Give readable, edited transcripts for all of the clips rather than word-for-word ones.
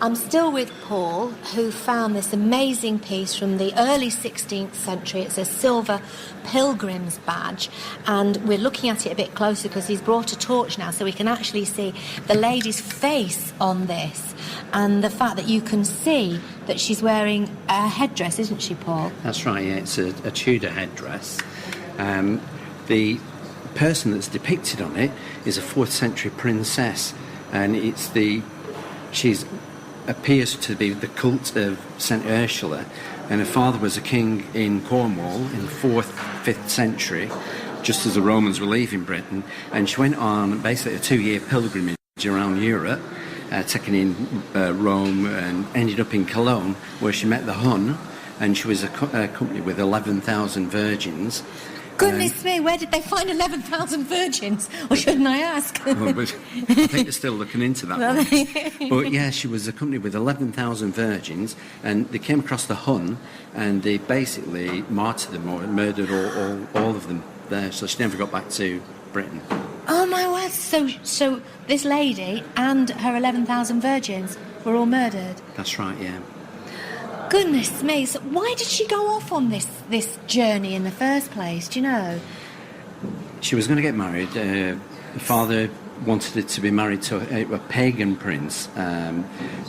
I'm still with Paul, who found this amazing piece from the early 16th century. It's a silver pilgrim's badge, and we're looking at it a bit closer because he's brought a torch now so we can actually see the lady's face on this, and the fact that you can see that she's wearing a headdress, isn't she, Paul? That's right, yeah, it's a Tudor headdress. The person that's depicted on it is a 4th century princess, and she appears to be the cult of St Ursula, and her father was a king in Cornwall in the 4th, 5th century, just as the Romans were leaving Britain, and she went on basically a 2-year pilgrimage around Europe, taking in Rome, and ended up in Cologne, where she met the Hun, and she was accompanied with 11,000 virgins. Goodness me, where did they find 11,000 virgins? Or shouldn't I ask? Well, but I think they're still looking into that one. But yeah, she was accompanied with 11,000 virgins, and they came across the Hun, and they basically martyred them or murdered all of them there, so she never got back to Britain. Oh my word, so this lady and her 11,000 virgins were all murdered? That's right, yeah. Goodness me, so why did she go off on this journey in the first place, do you know? She was going to get married. Her father wanted her to be married to a pagan prince,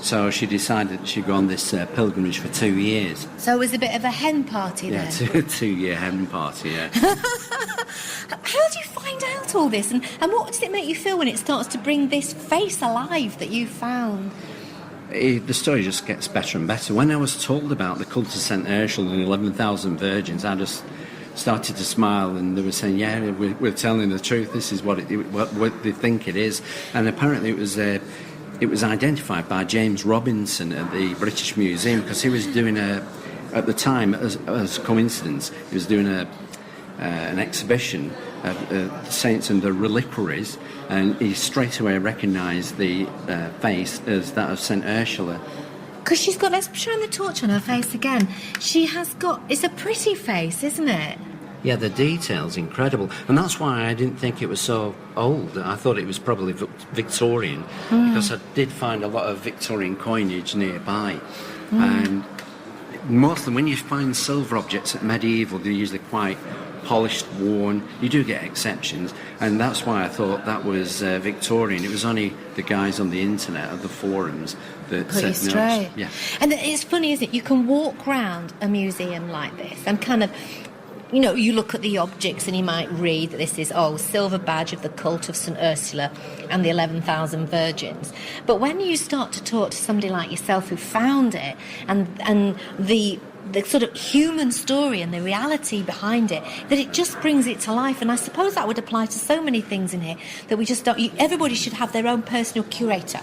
so she decided that she'd go on this pilgrimage for 2 years. So it was a bit of a hen party then? Yeah, 2-year hen party, yeah. How do you find out all this, and what does it make you feel when it starts to bring this face alive that you found? The story just gets better and better. When I was told about the cult of St Ursula and 11,000 virgins, I just started to smile, and they were saying, yeah, we're telling the truth, this is what they think it is. And apparently it was identified by James Robinson at the British Museum, because he was doing at the time, as coincidence, he was doing an exhibition of saints and the reliquaries, and he straight away recognised the face as that of St Ursula. Because she's got, let's shine the torch on her face again. She has got, it's a pretty face, isn't it? Yeah, the detail's incredible, and that's why I didn't think it was so old. I thought it was probably Victorian, because I did find a lot of Victorian coinage nearby. And mostly when you find silver objects at medieval, they're usually quite polished, worn. You do get exceptions, and that's why I thought that was Victorian. It was only the guys on the internet or the forums that put you straight. Yeah. And it's funny, isn't it? You can walk round a museum like this and kind of, you know, you look at the objects and you might read that this is, silver badge of the cult of St Ursula and the 11,000 virgins. But when you start to talk to somebody like yourself who found it, and the sort of human story and the reality behind it, that it just brings it to life. And I suppose that would apply to so many things in here, that we just don't... everybody should have their own personal curator